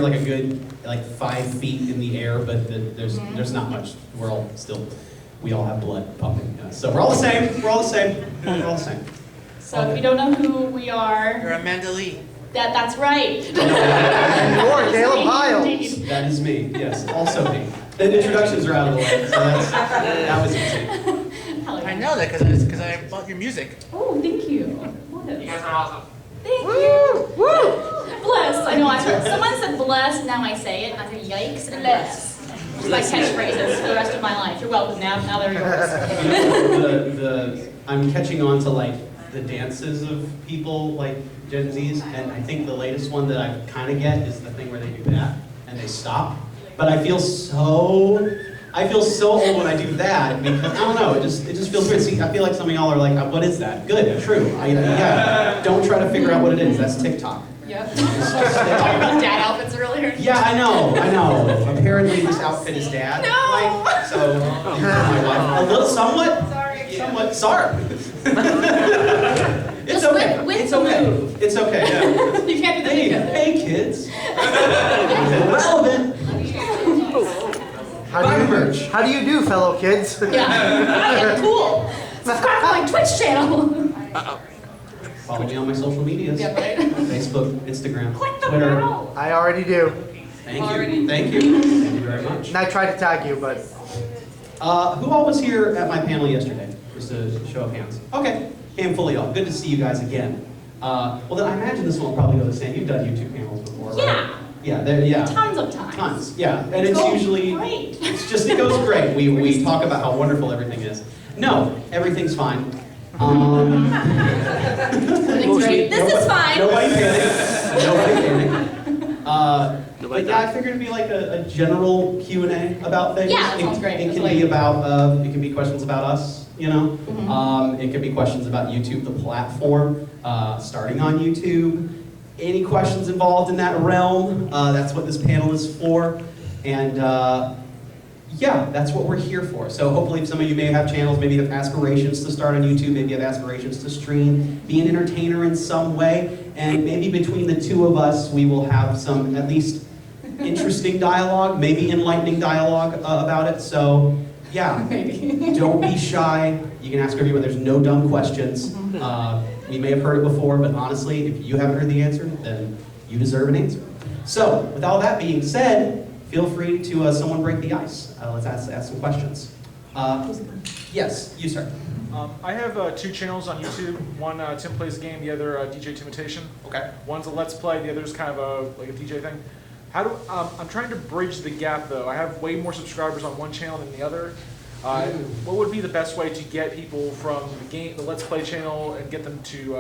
you're like a good 5 feet in the air, but there's not much. We're all still, we all have blood pumping. So we're all the same. We're all the same. We're all the same. So if you don't know who we are, You're Amanda Lee. that's right. And you're Caleb Hiles. Indeed. That is me. Yes, also me. The introductions are out of the way, so that was easy. I know that because I bought your music. Oh, thank you. You guys are awesome. Thank you. Bless. I know. Someone said bless. Now I say it. And I say yikes and bless. It's my catchphrases for the rest of my life. You're welcome. Now they're yours. I'm catching on to like the dances of people like Gen Zs, and I think the latest one that I kind of get is the thing where they do that and they stop. But I feel so old when I do that because I don't know. It just feels weird. See, I feel like some of y'all are like, what is that? Good, true. Yeah. Don't try to figure out what it is. That's TikTok. Yep. Talking about dad outfits earlier. Yeah, I know. Apparently this outfit is dad. No. Like, so my wife, a little, somewhat. Sorry. Somewhat. Sorry. It's Just okay. with It's the okay. move. It's okay. Yeah. You can't do that together. Hey kids. Relevant. How do you do, fellow kids? Yeah. Cool. Subscribe to my Twitch channel. Follow me on my social medias. Yeah, right. Facebook, Instagram, Click the Twitter. bell. I already do. Thank you. Already. Thank you. Thank you very much. And I tried to tag you, but Who all was here at my panel yesterday? Just a show of hands. Okay. Handful of y'all. Good to see you guys again. Well, then I imagine this one will probably go the same. You've done YouTube panels before, right? Yeah. Tons of times. Tons. Yeah. And it's goes usually great. it goes great. We talk about how wonderful everything is. No, everything's fine. Everything's great. This is fine. Nobody panic. Nobody panic. But yeah, I figured it'd be like a general Q&A about things. Yeah, that sounds great. It That's can like- be about, it can be questions about us, you know? Mhm. It could be questions about YouTube, the platform, starting on YouTube. Any questions involved in that realm, that's what this panel is for. And yeah, that's what we're here for. So hopefully some of you may have channels, maybe have aspirations to start on YouTube, maybe have aspirations to stream, be an entertainer in some way, and maybe between the two of us, we will have some at least interesting dialogue, maybe enlightening dialogue about it. So yeah, don't be shy. You can ask everyone, there's no dumb questions. We may have heard it before, but honestly, if you haven't heard the answer, then you deserve an answer. So with all that being said, feel free to someone break the ice. Let's ask some questions. Yes, you start. I have 2 channels on YouTube. One, Tim Plays a Game, the other, DJ Timitation. Okay. One's a Let's Play, the other's kind of like a DJ thing. I'm trying to bridge the gap though. I have way more subscribers on one channel than the other. What would be the best way to get people from the Let's Play channel and get them to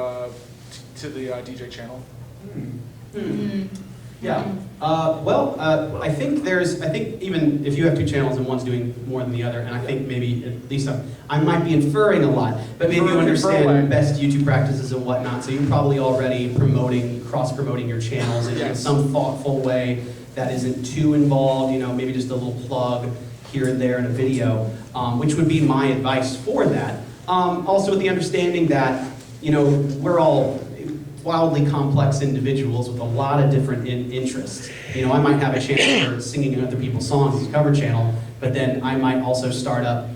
the DJ channel? Yeah. I think even if you have 2 channels and one's doing more than the other, and I think maybe at least I might be inferring a lot, but maybe you understand best YouTube practices and whatnot. So you're probably already cross-promoting your channels in some thoughtful way that isn't too involved. You know, maybe just a little plug here and there in a video, which would be my advice for that. Also with the understanding that we're all wildly complex individuals with a lot of different interests. I might have a channel for singing other people's songs as a cover channel, but then I might also start up,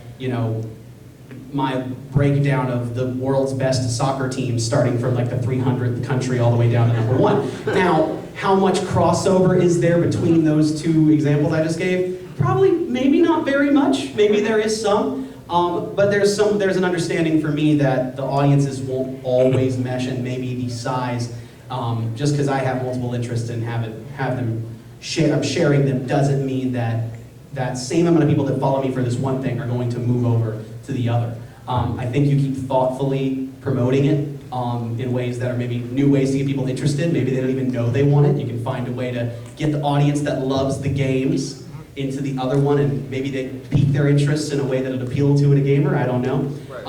my breakdown of the world's best soccer team, starting from like the 300th country all the way down to #1. Now, how much crossover is there between those 2 examples I just gave? Probably, maybe not very much. Maybe there is some. But there's an understanding for me that the audiences won't always mesh, and maybe the size, just because I have multiple interests and have them I'm sharing them, doesn't mean that same amount of people that follow me for this one thing are going to move over to the other. I think you keep thoughtfully promoting it in ways that are maybe new ways to get people interested. Maybe they don't even know they want it. You can find a way to get the audience that loves the games into the other one, and maybe they pique their interests in a way that would appeal to a gamer, I don't know. Right.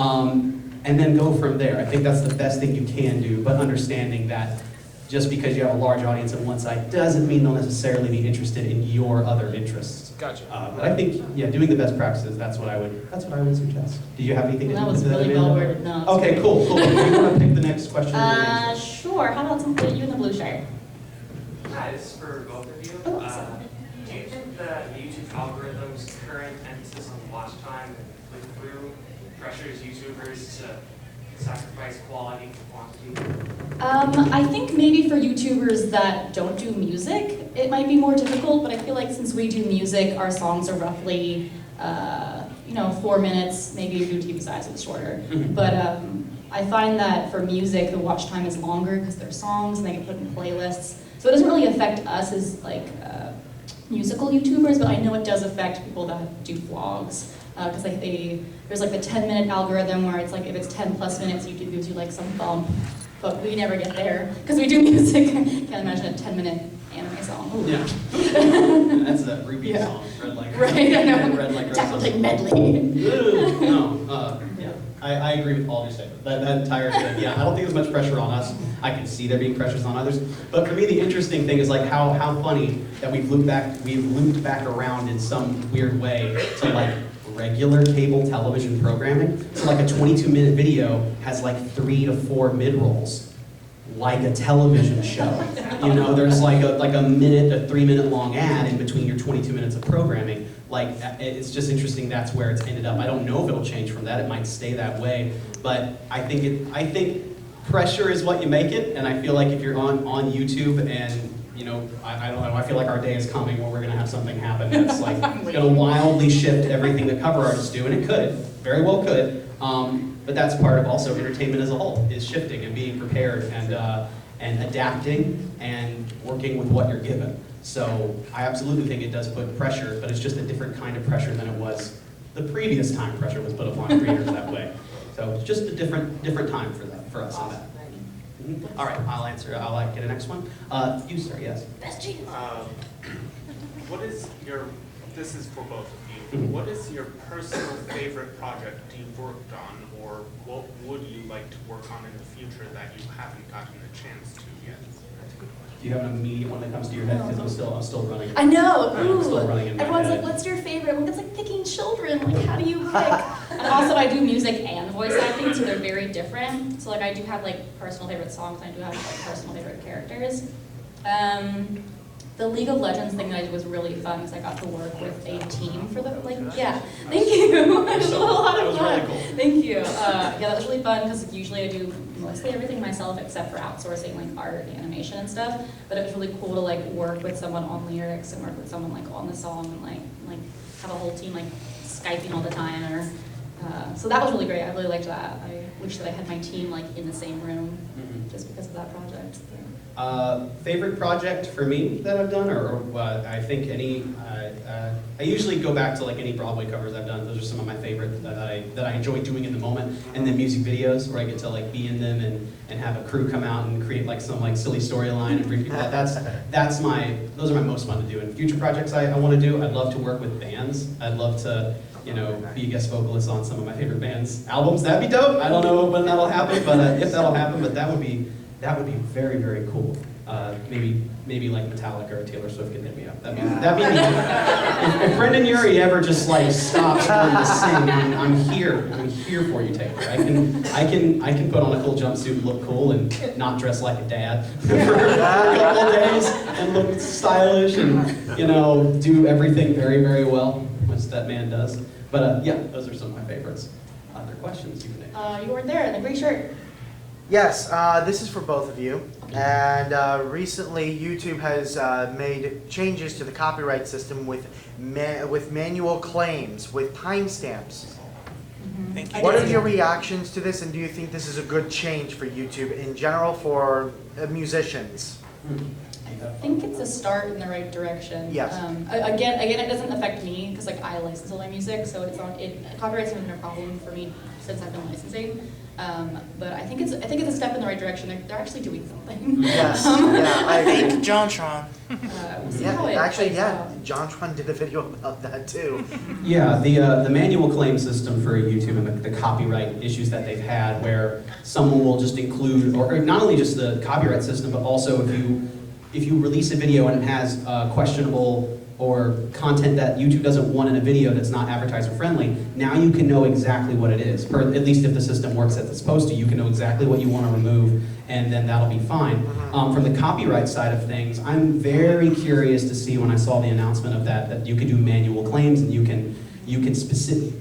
And then go from there. I think that's the best thing you can do, but understanding that just because you have a large audience on one side doesn't mean they'll necessarily be interested in your other interests. Gotcha. But I think, doing the best practices, that's what I would suggest. Do you have anything to That do was with really that, Amanda? well worded. No. Okay, cool. Do you want to pick the next question? Sure. How about you in the blue shirt? Hi, this is for both of you. Do you think that the YouTube algorithm's current emphasis on watch time and click-through pressures YouTubers to sacrifice quality for quantity? I think maybe for YouTubers that don't do music, it might be more difficult, but I feel like since we do music, our songs are roughly, 4 minutes, maybe YouTube size is shorter. But I find that for music, the watch time is longer because they're songs and they get put in playlists. So it doesn't really affect us as musical YouTubers, but I know it does affect people that do vlogs. Because there's the 10-minute algorithm where it's if it's 10 plus minutes, YouTube gives you some bump, but we never get there because we do music. Can't imagine a 10-minute anime song. Ooh. Yeah. That's a repeat song. Red like right, I know. Red like Tackling medley. Ooh, no. Yeah. I agree with all you said. That entire thing. Yeah, I don't think there's much pressure on us. I can see there being pressures on others. But for me, the interesting thing is how funny that we've looped back around in some weird way to regular cable television programming. So a 22-minute video has 3 to 4 mid-rolls, like a television show. There's a minute to 3-minute long ad in between your 22 minutes of programming. It's just interesting that's where it's ended up. I don't know if it'll change from that. It might stay that way. But I think pressure is what you make it, and I feel like if you're on YouTube and I don't know, I feel like our day is coming where we're going to have something happen that's going to wildly shift everything that cover artists do, and it could, very well could, but that's part of also entertainment as a whole, is shifting and being prepared and adapting and working with what you're given. So I absolutely think it does put pressure, but it's just a different kind of pressure than it was the previous time pressure was put upon creators that way. So it's just a different time for us on that. All right, I'll get a next one. You, sir, yes. This is for both of you. What is your personal favorite project you've worked on, or what would you like to work on in the future that you haven't gotten a chance to yet? Do you have an immediate one that comes to your head? Because I'm still running. I know. I'm still running in my Everyone's head. what's your favorite? Well, it's picking children. How do you pick? And also, I do music and voice acting, so they're very different. So I do have personal favorite songs, and I do have personal favorite characters. The League of Legends thing that I did was really fun because I got to work with a team for the yeah. Thank you. It was a lot of fun. Really cool. Thank you. Yeah, that was really fun because usually I do mostly everything myself except for outsourcing art, animation, and stuff. But it was really cool to work with someone on lyrics and work with someone on the song and have a whole team Skyping all the time or. So that was really great. I really liked that. I wish that I had my team in the same room just because of that project. Favorite project for me that I've done, or I think I usually go back to any Broadway covers I've done. Those are some of my favorite that I enjoy doing in the moment, and then music videos where I get to be in them and have a crew come out and create some silly storyline and bring people. Those are my most fun to do. And future projects I want to do, I'd love to work with bands. I'd love to be a guest vocalist on some of my favorite bands' albums. That'd be dope. I don't know when that'll happen, but if that'll happen, but that would be very, very cool. Maybe Metallica or Taylor Swift can hit me up. That'd be neat. If Brendan Urie ever just stops wanting to sing, I'm here. I'm here for you, Taylor. I can put on a cool jumpsuit, look cool, and not dress like a dad for a couple of days and look stylish and do everything very, very well, which that man does. But yeah, those are some of my favorites. Other questions you can ask? You weren't there in the gray shirt. Yes, this is for both of you. And recently, YouTube has made changes to the copyright system with manual claims, with timestamps. Thank you. What are your reactions to this, and do you think this is a good change for YouTube in general for musicians? I think it's a start in the right direction. Yes. Again, it doesn't affect me because I license all my music, so copyright's not been a problem for me since I've been licensing. But I think it's a step in the right direction. They're actually doing something. Yes. Yeah, I agree. Thank JonTron. We'll see how it plays out. JonTron did a video about that too. Yeah, the manual claim system for YouTube and the copyright issues that they've had, where someone will just include, or not only just the copyright system, but also if you release a video and it has questionable or content that YouTube doesn't want in a video that's not advertiser friendly, now you can know exactly what it is. At least if the system works as it's supposed to, you can know exactly what you want to remove, and then that'll be fine. From the copyright side of things, I'm very curious to see when I saw the announcement of that you can do manual claims, and you can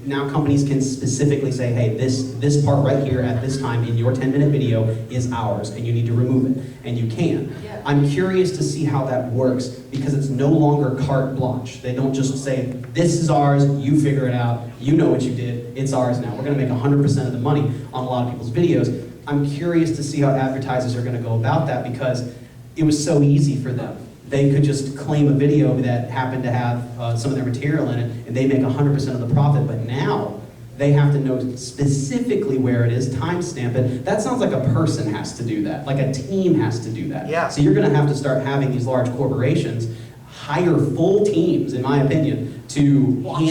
now companies can specifically say, hey, this part right here at this time in your 10-minute video is ours, and you need to remove it, and you can. Yeah. I'm curious to see how that works, because it's no longer carte blanche. They don't just say, this is ours, you figure it out, you know what you did, it's ours now. We're gonna make 100% of the money on a lot of people's videos. I'm curious to see how advertisers are gonna go about that, because it was so easy for them. They could just claim a video that happened to have some of their material in it, and they make 100% of the profit. But now, they have to know specifically where it is, timestamp it. That sounds like a person has to do that, like a team has to do that. Yeah. So you're gonna have to start having these large corporations hire full teams, in my opinion, to watch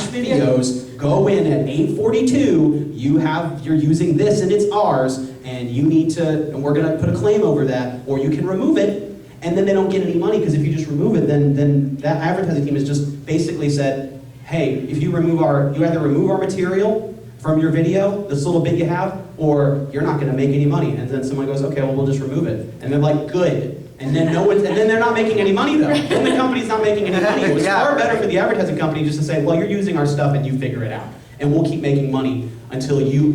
videos, go in at 8:42, you're using this and it's ours, and and we're gonna put a claim over that, or you can remove it, and then they don't get any money, because if you just remove it, then that advertising team has just basically said, hey, if you either remove our material from your video, this little bit you have, or you're not gonna make any money. And then someone goes, okay, well, we'll just remove it. And they're like, good. And then they're not making any money though. Then the company's not making any money. It was far better for the advertising company just to say, well, you're using our stuff and you figure it out. And we'll keep making money until you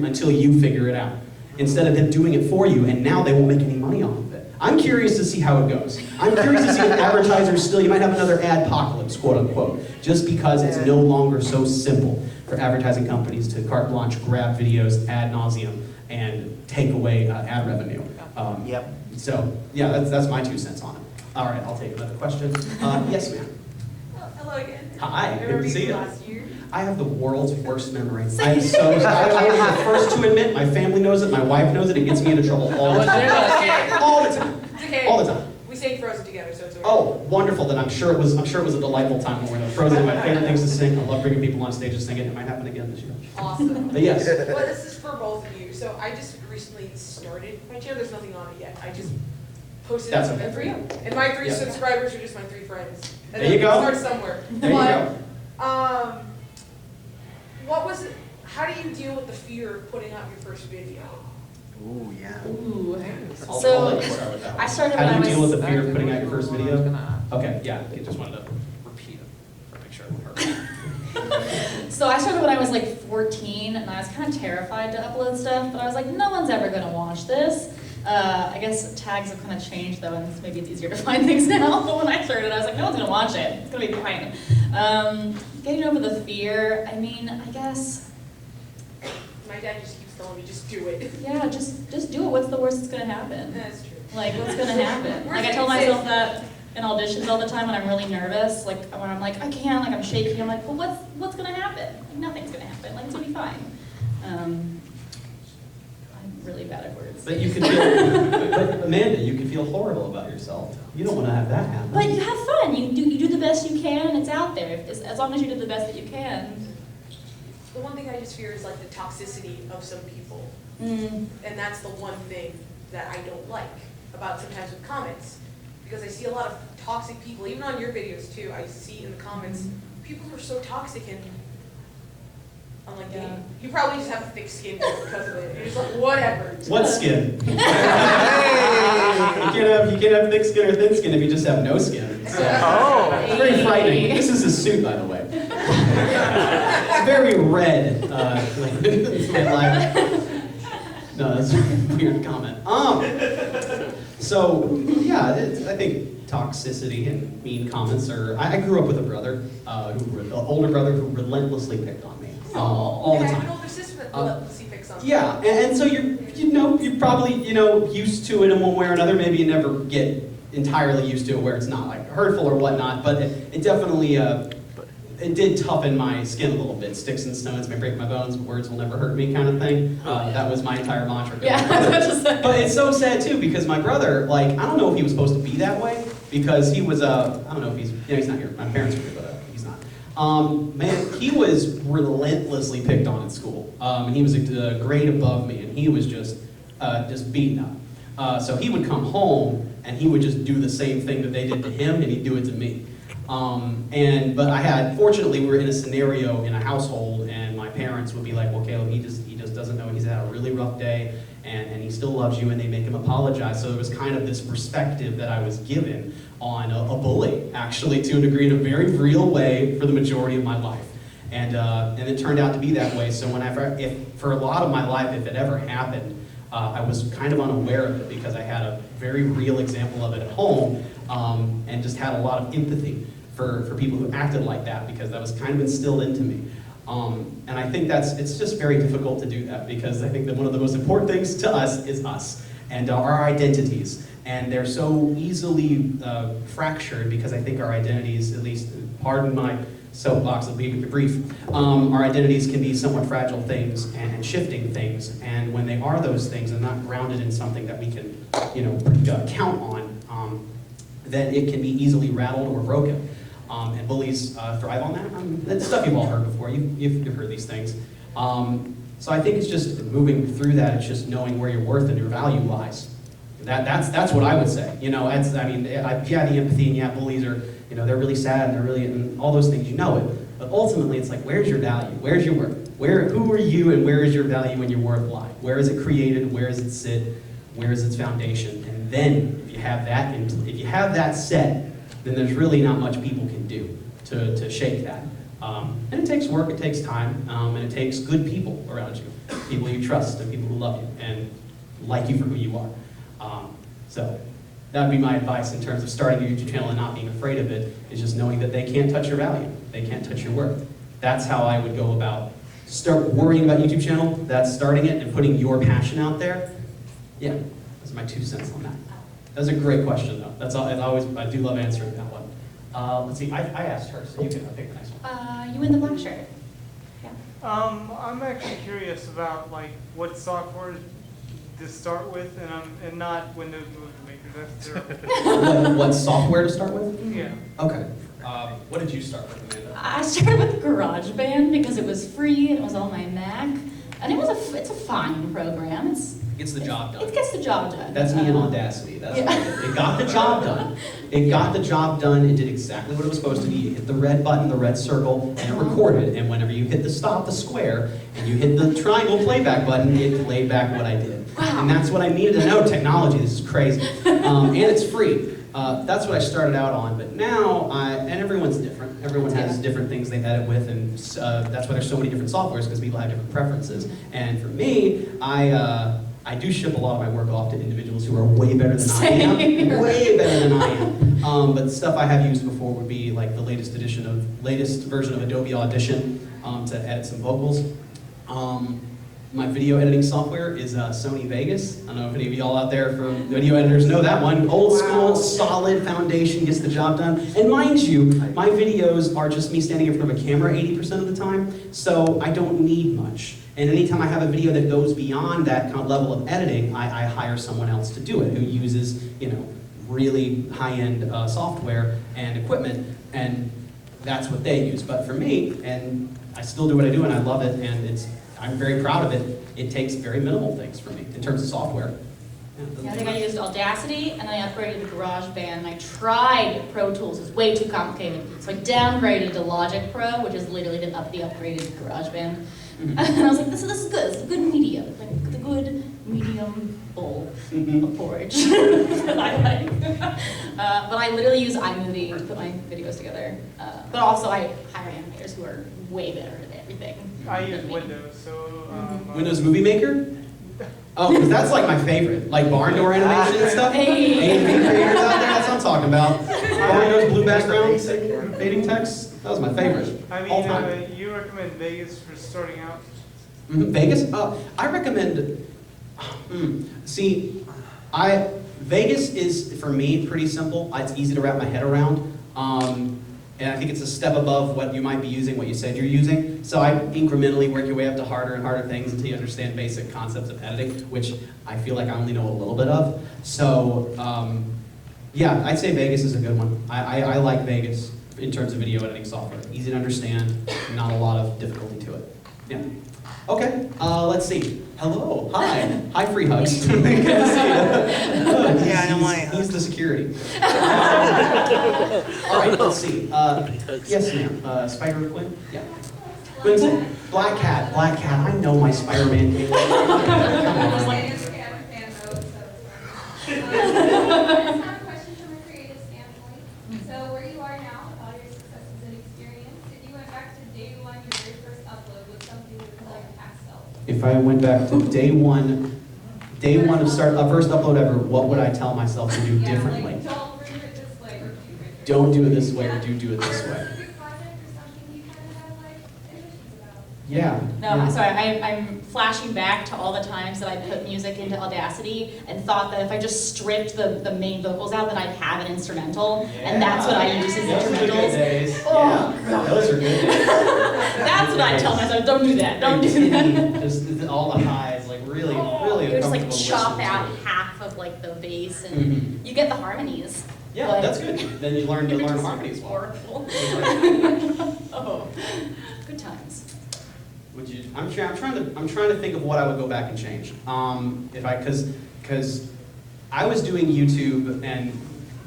figure it out. Instead of them doing it for you, and now they won't make any money off of it. I'm curious to see how it goes. I'm curious to see if advertisers you might have another adpocalypse, quote unquote, just because it's no longer so simple for advertising companies to carte blanche grab videos ad nauseum and take away ad revenue. Yep. So, yeah, that's my 2 cents on it. All right, I'll take another question. Yes, ma'am. Well, hello again. Hi, good to see you. Last year. I have the world's worst memory. I am the first to admit, my family knows it, my wife knows it, it gets me into trouble all the time. All the time. It's okay. All the time. We sang Frozen together, so it's okay. Oh, wonderful, then I'm sure it was a delightful time when we were Frozen. My favorite things to sing. I love bringing people on stage to sing it. It might happen again this year. Awesome. But yes. Well, this is for both of you. So I just recently started my channel. There's nothing on it yet. I just posted That's something okay. for you. And my 3 Yeah. subscribers are just my 3 friends. And There you go. Start somewhere. There you go. How do you deal with the fear of putting out your first video? Ooh, yeah. Ooh. I'll So, let you start with that one. I started How when do I you deal was- with the fear of putting out your first video? Okay, yeah, I just wanted to repeat it for make sure everyone heard. So I started when I was like 14, and I was kind of terrified to upload stuff, but I was like, no one's ever gonna watch this. I guess tags have kind of changed though, and maybe it's easier to find things now, but when I started, I was like, no one's gonna watch it, it's gonna be fine. Getting over the fear, I mean, I guess, My dad just keeps telling me, just do it. yeah, just do it, what's the worst that's gonna happen? That's true. Like, what's gonna happen? Worst Like, I tell thing to myself that in auditions all the time when I'm really nervous, like, when I'm like, I can't, like, I'm shaky, I'm like, well, what's gonna happen? Like, nothing's gonna happen, like, it's gonna be fine. I'm really bad at words. But you could feel, but Amanda, you could feel horrible about yourself. You don't want to have that happen. But you have fun, you do the best you can, and it's out there, as long as you do the best that you can. The one thing I just fear is like the toxicity of some people. Mm. And that's the one thing that I don't like about sometimes with comments. Because I see a lot of toxic people, even on your videos too, I see in the comments, people are so toxic and I'm like, Yeah. dang, you probably just have a thick skin because of it. You're just like, whatever. What skin? You can't have thick skin or thin skin if you just have no skin. So, it's very frightening. This is a suit, by the way. It's very red. It's my life. No, that's a weird comment. So, yeah, I think toxicity and mean comments are... I grew up with a brother, an older brother who relentlessly picked on me. All the And I have time. an older sister that relentlessly picks on me. Yeah, and so you're probably used to it in one way or another. Maybe you never get entirely used to it where it's not like hurtful or whatnot, but it definitely it did toughen my skin a little bit. Sticks and stones may break my bones, but words will never hurt me, kind of thing. That was my entire mantra. Yeah, But it's so sad too because my brother, like, I don't know if he was supposed to be that way because he was I don't know if he's not here. My parents are here, but he's not. Man, he was relentlessly picked on in school. And he was a grade above me, and he was just beaten up. So he would come home, and he would just do the same thing that they did to him, and he'd do it to me. But fortunately, we were in a scenario in a household, and my parents would be like, well, Caleb, he just doesn't know, he's had a really rough day, and he still loves you, and they make him apologize. So it was kind of this perspective that I was given on a bully, actually, to a degree, in a very real way for the majority of my life. And it turned out to be that way. So for a lot of my life, if it ever happened, I was kind of unaware of it because I had a very real example of it at home, and just had a lot of empathy for people who acted like that, because that was kind of instilled into me. And I think it's just very difficult to do that, because I think that one of the most important things to us is us and our identities. And they're so easily fractured, because I think our identities, at least, pardon my soapbox, will be brief, our identities can be somewhat fragile things and shifting things. And when they are those things and not grounded in something that we can, count on, then it can be easily rattled or broken. And bullies thrive on that. That's stuff you've all heard before. You've heard these things. So I think it's just moving through that. It's just knowing where your worth and your value lies. That's what I would say. Yeah, the empathy, and yeah, bullies are, they're really sad, and they're really, and all those things, it. But ultimately, it's like, where's your value? Where's your worth? Who are you, and where is your value and your worth lie? Where is it created? Where does it sit? Where is its foundation? And then, if you have that set, then there's really not much people can do to shake that. And it takes work, it takes time, and it takes good people around you. People you trust, and people who love you, and like you for who you are. So that would be my advice in terms of starting your YouTube channel and not being afraid of it, is just knowing that they can't touch your value. They can't touch your worth. That's how I would go about start worrying about YouTube channel. That's starting it and putting your passion out there. Yeah, that's my 2 cents on that. That's a great question, though. That's all. I do love answering that one. Let's see. I asked her, so you can pick the next one. You in the black shirt. Yeah. I'm actually curious about what software to start with, and not Windows Movie Maker. That's terrible. What software to start with? Yeah. Okay. What did you start with, Amanda? I started with GarageBand because it was free and it was on my Mac, and it's a fine program. It gets the job done. It gets the job done. That's me in Audacity. It got the job done. It got the job done. It did exactly what it was supposed to be. You hit the red button, the red circle, and it recorded. And whenever you hit the stop, the square, and you hit the triangle playback button, it played back what I did. Wow. And that's what I needed to know. Technology, this is crazy. And it's free. That's what I started out on. But now, and everyone's different. Everyone has different things they edit with, and that's why there's so many different softwares, because people have different preferences. And for me, I do ship a lot of my work off to individuals who are way better than I am. Way better than I am. But stuff I have used before would be like the latest version of Adobe Audition to edit some vocals. My video editing software is Sony Vegas. I don't know if any of y'all out there from video editors know that one. Old school, solid foundation, gets the job done. And mind you, my videos are just me standing in front of a camera 80% of the time, so I don't need much. And anytime I have a video that goes beyond that kind of level of editing, I hire someone else to do it, who uses, really high-end software and equipment, and that's what they use. But for me, and I still do what I do, and I love it, and I'm very proud of it. It takes very minimal things for me in terms of software. Yeah, I think I used Audacity, and then I upgraded to GarageBand, and I tried Pro Tools. It's way too complicated. So I downgraded to Logic Pro, which is literally the upgraded to GarageBand. And I was like, this is good. It's a good medium, like the good medium bowl of porridge that I like. But I literally use iMovie to put my videos together. But also I hire animators who are way better at everything. I use Windows, so Windows Movie Maker? Oh, because that's like my favorite. Like barn door animation and stuff. Hey. AMV creators out there, that's what I'm talking about. Barn doors, blue background, fading text. That was my favorite. All time. You recommend Vegas for starting out? Vegas? I recommend, Vegas is, for me, pretty simple. It's easy to wrap my head around. And I think it's a step above what you might be using, what you said you're using. So I incrementally work your way up to harder and harder things until you understand basic concepts of editing, which I feel like I only know a little bit of. So, yeah, I'd say Vegas is a good one. I like Vegas in terms of video editing software. Easy to understand, not a lot of difficulty to it. Yeah. Okay, let's see. Hello, hi. Hi, free hugs. Good to see you. Yeah, I don't mind He's the security. All right, let's see. Yes, ma'am. Spider Quinn? Yeah. Quinn, Black Cat. I know my Spider-Man game. I just have a question from a creative standpoint. So where you are now, with all your successes and experience, if you went back to day one, your very first upload was something that was like a pastel. If I went back to day one of first upload ever, what would I tell myself to do differently? Like, don't do it this way or do it. Don't do it this way or do it this way. Specific project or something you kind of have like ambitions about. Yeah. No, yeah. I'm sorry, I'm flashing back to all the times that I put music into Audacity and thought that if I just stripped the main vocals out, that I'd have an instrumental, and that's what I use as Those are the good instrumentals. days. Oh, Yeah, those are good days. That's what I tell myself, don't do that, don't do that. Just all the highs, like really, really You just like uncomfortable chop listening out to it. half of like the bass and Mhm. you get the harmonies. Yeah, but that's good. Then you learn it's just harmonies well. horrible. Oh, good times. Would you? I'm trying to think of what I would go back and change. Because I was doing YouTube and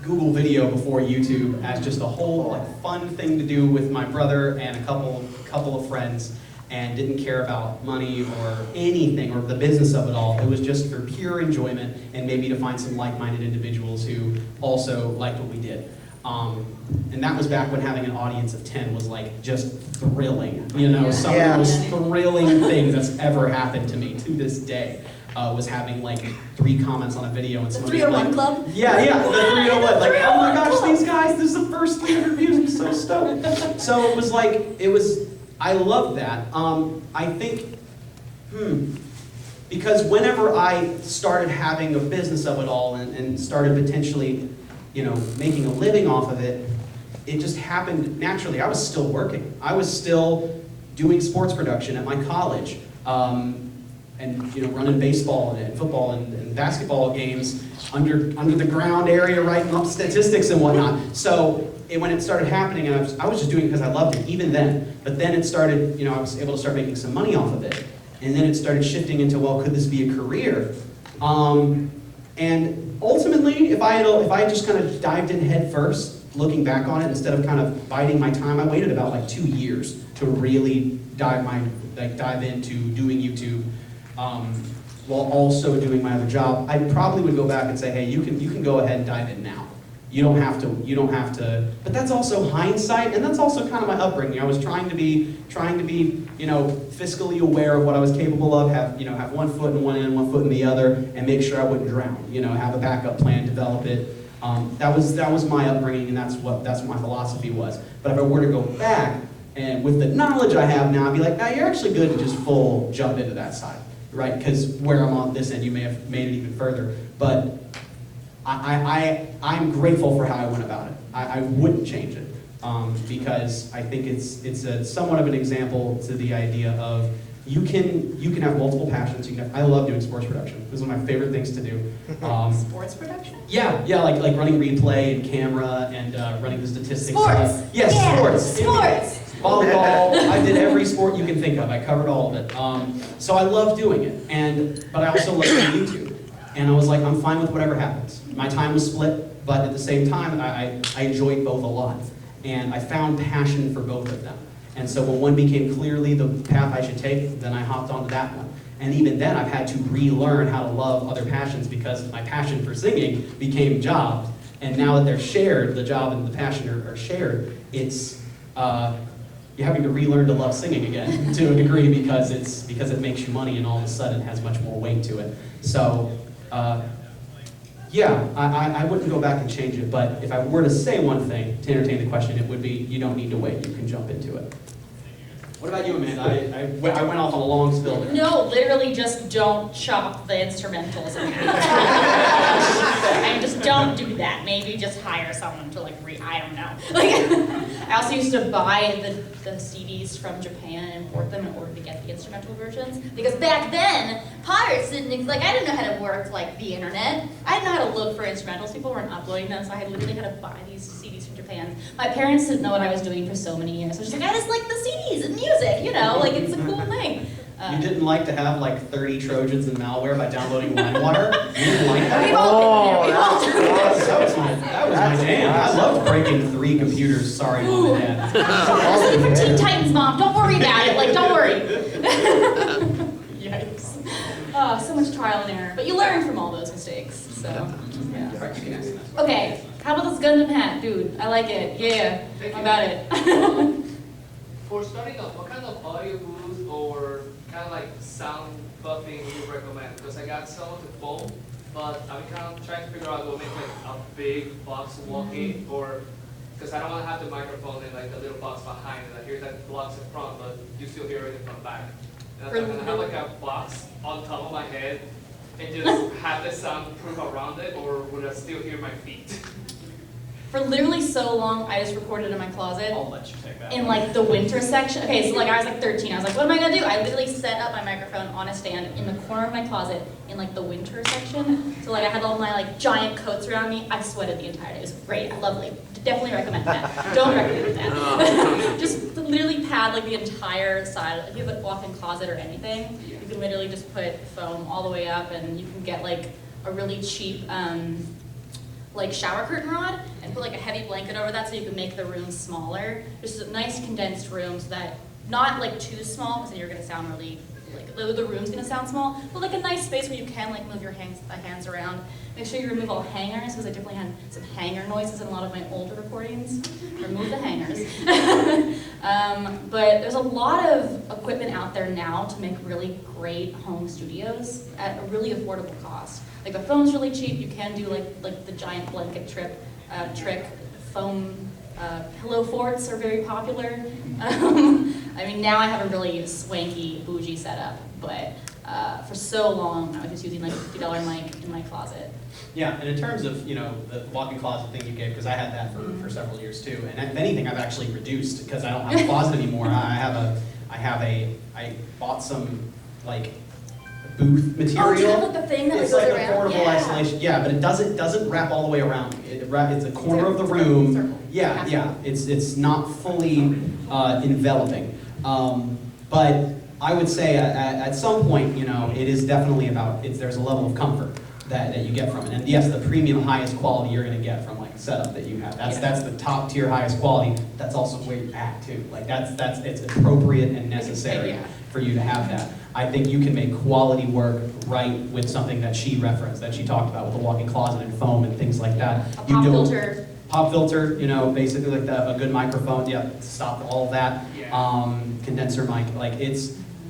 Google Video before YouTube as just a whole like fun thing to do with my brother and a couple of friends, and didn't care about money or anything or the business of it all. It was just for pure enjoyment and maybe to find some like-minded individuals who also liked what we did. And that was back when having an audience of 10 was like just thrilling. You know, some of the most thrilling things that's ever happened to me to this day was having like 3 comments on a video and The somebody 301 like, Club? Yeah, the 301. Like, oh my gosh, these guys, this is the first 300 views, I'm so stoked. So it was like, I loved that. I think, because whenever I started having a business of it all and started potentially, you know, making a living off of it, it just happened naturally. I was still working. I was still doing sports production at my college, and you know, running baseball and football and basketball games under the ground area, writing up statistics and whatnot. So when it started happening, I was just doing it because I loved it, even then. But then it started, you know, I was able to start making some money off of it. And then it started shifting into, well, could this be a career? And ultimately, if I had just kind of dived in head first, looking back on it, instead of kind of biding my time, I waited about like 2 years to really dive into doing YouTube, while also doing my other job. I probably would go back and say, hey, you can go ahead and dive in now. You don't have to, but that's also hindsight, and that's also kind of my upbringing. I was trying to be, you know, fiscally aware of what I was capable of, have one foot in one end, one foot in the other, and make sure I wouldn't drown, you know, have a backup plan, develop it. That was my upbringing, and that's what my philosophy was. But if I were to go back, and with the knowledge I have now, I'd be like, nah, you're actually good to just full jump into that side, right? Because where I'm on this end, you may have made it even further. But I'm grateful for how I went about it. I wouldn't change it, because I think it's a somewhat of an example to the idea of you can have multiple passions. I love doing sports production. This is one of my favorite things to do. Sports production? Yeah, like running replay and camera and running the statistics. Sports. Yes, yeah, sports. Sports. Volleyball. I did every sport you can think of. I covered all of it. So I love doing it, but I also love doing YouTube. And I was like, I'm fine with whatever happens. My time was split, but at the same time, I enjoyed both a lot. And I found passion for both of them. And so when one became clearly the path I should take, then I hopped onto that one. And even then, I've had to relearn how to love other passions, because my passion for singing became jobs. And now that they're shared, the job and the passion are shared, it's you're having to relearn to love singing again to a degree, because it makes you money and all of a sudden it has much more weight to it. So. Yeah, I wouldn't go back and change it, but if I were to say one thing to entertain the question, it would be, you don't need to wait, you can jump into it. What about you, Amanda? I went off on a long spill there. No, literally just don't chop the instrumentals. I just don't do that. Maybe just hire someone to I don't know. I also used to buy the CDs from Japan and import them in order to get the instrumental versions. Because back then, pirates didn't, I didn't know how to work the internet. I didn't know how to look for instrumentals. People weren't uploading them, so I literally had to buy these CDs from Japan. My parents didn't know what I was doing for so many years. I was just I just like the CDs and music, you know, it's a cool thing. You didn't like to have like 30 Trojans and malware by downloading LimeWire? You didn't like that? We've all been there. That was my jam. I loved breaking 3 computers. Sorry, Mom and Dad. Just look for Teen Titans, Mom. Don't worry about it. Like, don't worry. Yikes. Oh, so much trial and error. But you learn from all those mistakes. So, yeah. Right, you can ask that. Okay, how about this Gundam hat? Dude, I like it. Yeah, I got it. For starting off, what kind of audio booth or kind of like sound buffing would you recommend? Because I got some of the foam, but I'm kind of trying to figure out what makes like a big box to walk in, or because I don't want to have the microphone in like the little box behind it. I hear that blocks in front, but you still hear it from back. And I'm going to have like a box on top of my head and just have the sound proof around it, or would I still hear my feet? For literally so long, I just recorded in my closet. I'll let you take that. In like the winter section. Okay, so like I was like 13. I was like, what am I gonna do? I literally set up my microphone on a stand in the corner of my closet in like the winter section. So like I had all my like giant coats around me. I sweated the entire day. It was great. Lovely. Definitely recommend that. Don't recommend that. Just literally pad like the entire side. If you have a walk-in closet or anything, you can literally just put foam all the way up, and you can get like a really cheap like shower curtain rod and put like a heavy blanket over that so you can make the room smaller. Just a nice condensed room so that not like too small because then you're gonna sound really like the room's gonna sound small, but like a nice space where you can like move your hands around. Make sure you remove all hangers because I definitely had some hanger noises in a lot of my older recordings. Remove the hangers. But there's a lot of equipment out there now to make really great home studios at a really affordable cost. Like the foam's really cheap. You can do like the giant blanket trick. Foam pillow forts are very popular. I mean, now I have a really swanky, bougie setup, but for so long I was just using like a $50 mic in my closet. Yeah, and in terms of, you know, the walk-in closet thing you gave, because I had that for several years too, and if anything, I've actually reduced because I don't have a closet anymore. I bought some like booth material. Oh, do you have like the thing that it's goes like around? a portable isolation. Yeah, but it doesn't wrap all the way around. It's a corner of the room. Circle. Yeah. It's not fully enveloping. But I would say at some point, you know, it is definitely about there's a level of comfort that you get from it. And yes, the premium highest quality you're going to get from like a setup that you have. That's the top tier highest quality. That's also where you're at too. Like it's appropriate and necessary for you to have that. I think you can make quality work right with something that she referenced, that she talked about with the walk-in closet and foam and things like that. A pop filter. Pop filter, you know, basically like a good microphone. Yeah, stop all of that. Condenser mic, like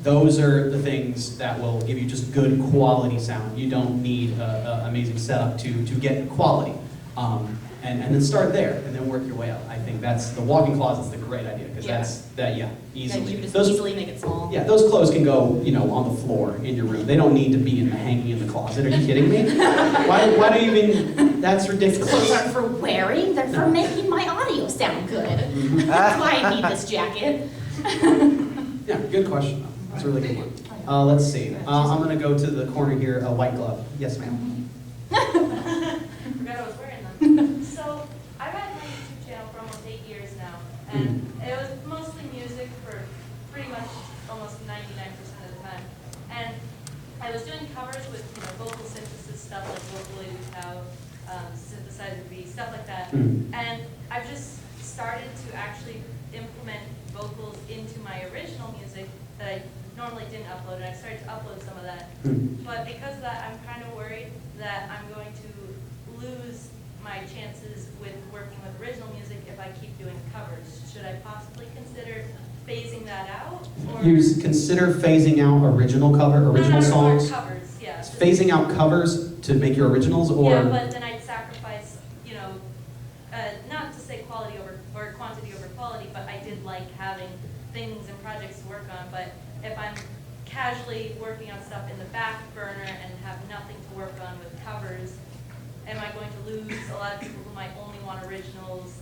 those are the things that will give you just good quality sound. You don't need an amazing setup to get quality. And then start there and then work your way up. I think the walk-in closet's the great idea because easily. You just easily make it small. Yeah, those clothes can go, you know, on the floor in your room. They don't need to be hanging in the closet. Are you kidding me? Why do you even? That's ridiculous. Clothes aren't for wearing; they're for making my audio sound good. That's why I need this jacket. Yeah, good question. That's a really good one. Let's see. I'm going to go to the corner here. A white glove. Yes, ma'am. Forgot I was wearing them. So I've had my YouTube channel for almost 8 years now, and it was mostly music for pretty much almost 99% of the time. And I was doing covers with vocal synthesis stuff like MR.GEEKMEOUT, synthesizer beats, stuff like that. And I've just started to actually implement vocals into my original music that I normally didn't upload, and I started to upload some of that. But because of that, I'm kind of worried that I'm going to lose my chances with working with original music if I keep doing covers. Should I possibly consider phasing that out? Or You consider phasing out original songs? Covers, yeah. Phasing out covers to make your originals, or? Yeah, but then I'd sacrifice, not to say quality or quantity over quality, but I did like having things and projects to work on. But if I'm casually working on stuff in the back burner and have nothing to work on with covers, am I going to lose a lot of people who might only want originals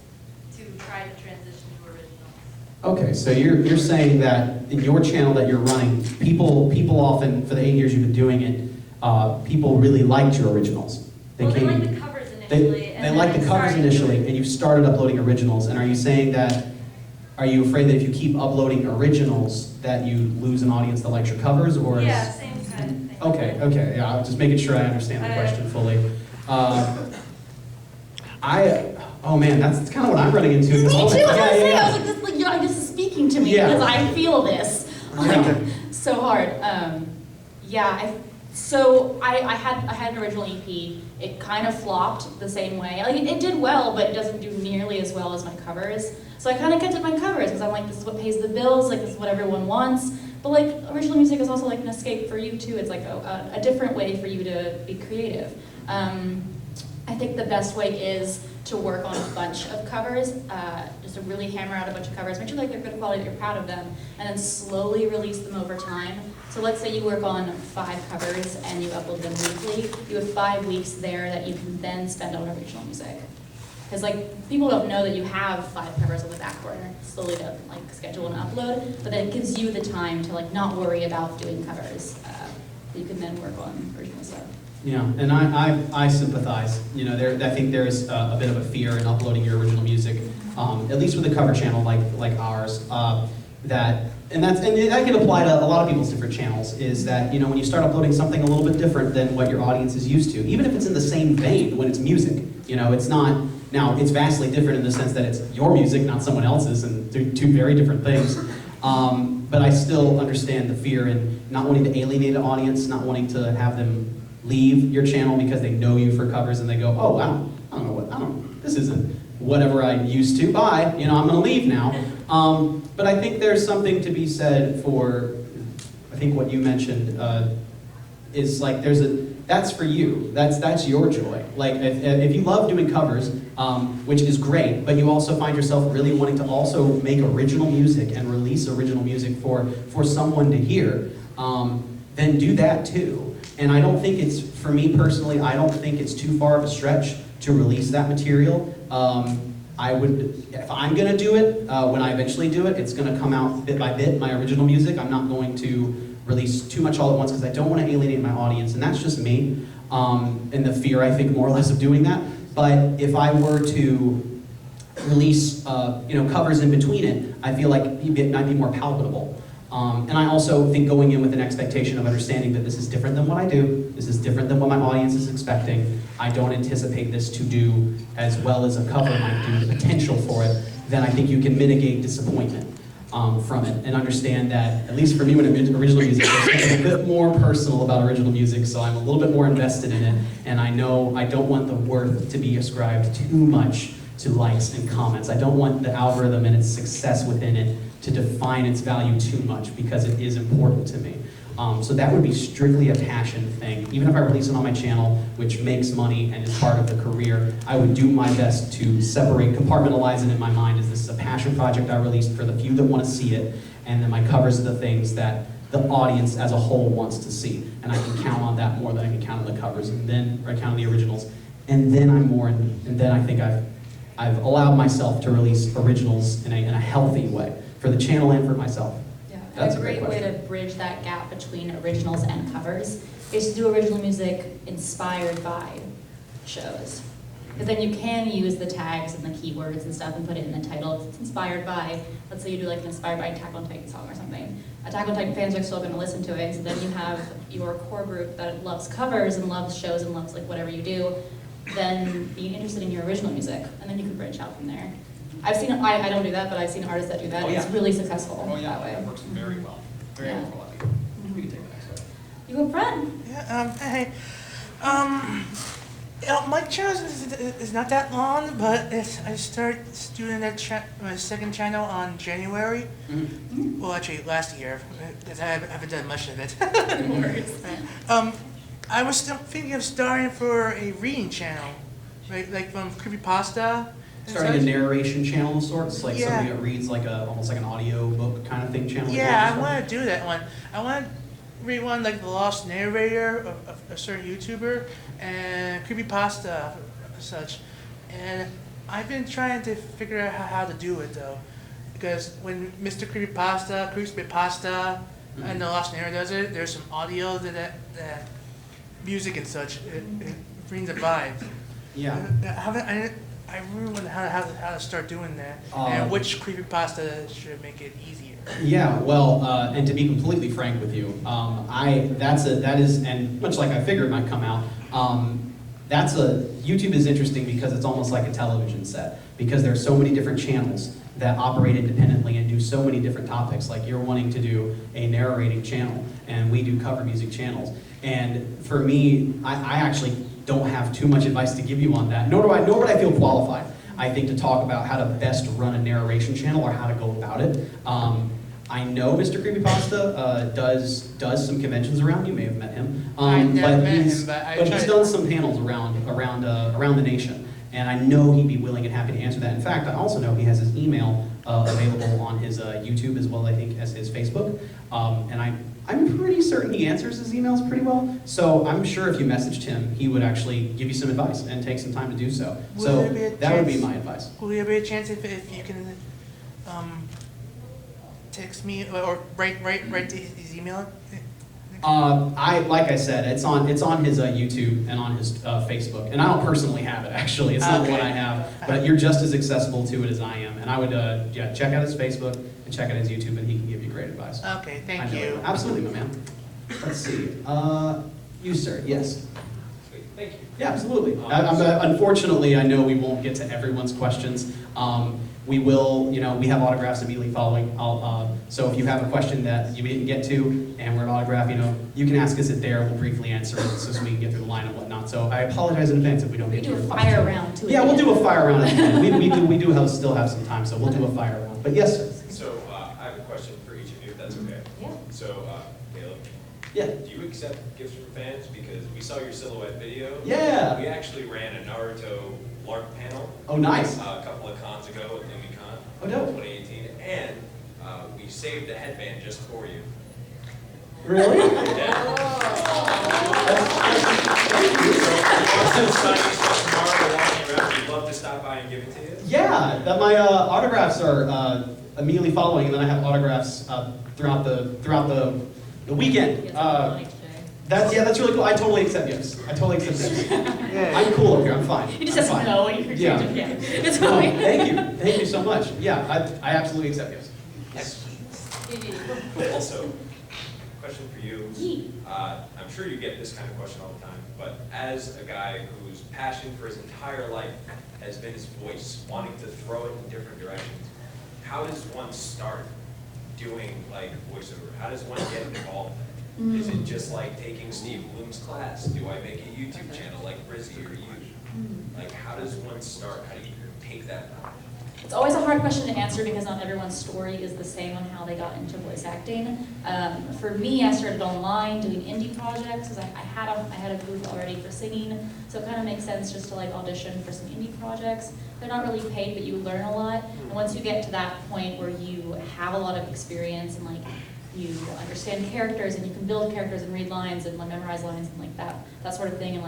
to try to transition to originals? Okay, so you're saying that in your channel that you're running, people often, for the 8 years you've been doing it, people really liked your originals. They liked the covers initially. They liked the covers initially, and you started uploading originals. And are you saying that are you afraid that if you keep uploading originals that you lose an audience that likes your covers, or Yeah, same kind of thing. Okay, yeah, I'm just making sure I understand the question fully. Oh man, that's kind of what I'm running into at the Me moment. too, I was gonna say, Yeah. I was like, this, like, you know, this is speaking to me Yeah. because I feel this like so hard. So I had an original EP. It kind of flopped the same way. Like it did well, but it doesn't do nearly as well as my covers. So I kind of kept it my covers because I'm like, this is what pays the bills. Like this is what everyone wants. But like original music is also like an escape for you too. It's like a different way for you to be creative. I think the best way is to work on a bunch of covers, just to really hammer out a bunch of covers, make sure like they're good quality, that you're proud of them, and then slowly release them over time. So let's say you work on 5 covers and you upload them weekly. You have 5 weeks there that you can then spend on original music. Because like people don't know that you have 5 covers on the back burner, slowly to like schedule and upload, but then it gives you the time to like not worry about doing covers. You can then work on original stuff. Yeah, and I sympathize. You know, I think there's a bit of a fear in uploading your original music, at least with a cover channel like ours. That can apply to a lot of people's different channels. Is that, you know, when you start uploading something a little bit different than what your audience is used to, even if it's in the same vein when it's music, you know, it's not. Now it's vastly different in the sense that it's your music, not someone else's, and they're 2 very different things. But I still understand the fear in not wanting to alienate an audience, not wanting to have them leave your channel because they know you for covers and they go, oh, this isn't whatever I used to, bye, you know, I'm gonna leave now. But I think there's something to be said for, I think what you mentioned is like, that's for you, that's your joy. Like, if you love doing covers, which is great, but you also find yourself really wanting to also make original music and release original music for someone to hear, then do that too. And I don't think it's, for me personally, I don't think it's too far of a stretch to release that material. I would, if I'm gonna do it, when I eventually do it, it's gonna come out bit by bit, my original music. I'm not going to release too much all at once because I don't want to alienate my audience, and that's just me. And the fear, I think, more or less of doing that. But if I were to release, covers in between it, I feel like it might be more palatable. And I also think going in with an expectation of understanding that this is different than what I do, this is different than what my audience is expecting, I don't anticipate this to do as well as a cover might do, the potential for it, then I think you can mitigate disappointment from it, and understand that, at least for me when original music, it's a bit more personal about original music, so I'm a little bit more invested in it, and I know I don't want the worth to be ascribed too much to likes and comments. I don't want the algorithm and its success within it to define its value too much, because it is important to me. So that would be strictly a passion thing. Even if I release it on my channel, which makes money and is part of the career, I would do my best to separate, compartmentalize it in my mind as this is a passion project I released for the few that want to see it, and then my covers are the things that the audience as a whole wants to see. And I can count on that more than I can count on the covers, and then I count on the originals. And then I think I've allowed myself to release originals in a healthy way, for the channel and for myself. That's a great way to bridge that gap between originals and covers is to do original music inspired by shows. Because then you can use the tags and the keywords and stuff and put it in the title. It's inspired by, let's say you do like an inspired by Attack on Titan song or something. Attack on Titan fans are still going to listen to it, so then you have your core group that loves covers and loves shows and loves like whatever you do, then being interested in your original music, and then you can branch out from there. I've seen, I don't do that, but I've seen artists that do that. Oh, yeah. It's really successful that way. That works very well. Very well for a lot of people. We can take the next one. You go, Brent. Yeah, hey. My channel is not that long, but I started doing my second channel on January. Mm-hmm. Well, actually, last year, because I haven't done much of it. No worries. I was still thinking of starting for a reading channel, right? Like from Creepypasta. Starting a narration channel of sorts, like Yeah. somebody that reads like almost like an audio book kind of thing channel. Yeah, I want to do that one. I want to read one like The Lost Narrator of a certain YouTuber and Creepypasta such. And I've been trying to figure out how to do it though. Because when Mr. Creepypasta and The Lost Narrator does it, there's some audio that music and such. It brings a vibe. Yeah. I really wonder how to start doing that, Um, and which creepypasta should make it easier. Yeah, well, and to be completely frank with you, that is, and much like I figured it might come out, YouTube is interesting because it's almost like a television set, because there are so many different channels that operate independently and do so many different topics. Like you're wanting to do a narrating channel, and we do cover music channels. And for me, I actually don't have too much advice to give you on that, nor would I feel qualified, I think, to talk about how to best run a narration channel or how to go about it. I know Mr. Creepypasta does some conventions around. You may have met him, I never but met him, he's done some panels around the nation, and I know he'd be willing and happy to answer that. In fact, I also know he has his email available on his YouTube as well, I think, as his Facebook, and I'm pretty certain he answers his emails pretty well. So I'm sure if you messaged him, he would actually give you some advice and take some time to do so. So that would be my advice. Will there be a chance if you can text me or write his email? Like I said, it's on his YouTube and on his Facebook, and I don't personally have it actually. It's not one I have, but you're just as accessible to it as I am. And I would check out his Facebook and check out his YouTube, and he can give you great advice. Okay, thank you. Absolutely, my man. Let's see. You, sir. Yes. Sweet, thank you. Yeah, absolutely. Unfortunately, I know we won't get to everyone's questions. We will, we have autographs immediately following. So if you have a question that you didn't get to and we're an autograph, you can ask us it there. We'll briefly answer it so we can get through the line and whatnot. So I apologize in advance if we don't get to your question. We do a fire round too. Yeah, we'll do a fire round at the end. We still have some time, so we'll do a fire round. But yes, sir. So I have a question for each of you, if that's okay. Yeah. So Caleb. Yeah. Do you accept gifts from fans? Because we saw your silhouette video. Yeah. We actually ran a Naruto LARP panel. Oh, nice. A couple of cons ago at LumiCon. Oh, no. 2018, and we saved a headband just for you. Really? Yeah. We'd love to stop by and give it to you. Yeah, my autographs are immediately following, and then I have autographs throughout the weekend. That's really cool. I totally accept gifts. I totally accept gifts. I'm cool up here. I'm fine. He just has to know when you're changing. Yeah. It's fine. Thank you so much. Yeah, I absolutely accept gifts. Also, question for you. I'm sure you get this kind of question all the time, but as a guy whose passion for his entire life has been his voice, wanting to throw it in different directions, how does one start doing voiceover? How does one get involved? Is it just like taking Steve Bloom's class? Do I make a YouTube channel like Brizzy or you? How does one start? How do you take that? It's always a hard question to answer because not everyone's story is the same on how they got into voice acting. For me, I started online doing indie projects because I had a group already for singing, so it kind of makes sense just to audition for some indie projects. They're not really paid, but you learn a lot. And once you get to that point where you have a lot of experience and you understand characters and you can build characters and read lines and memorize lines and that sort of thing, and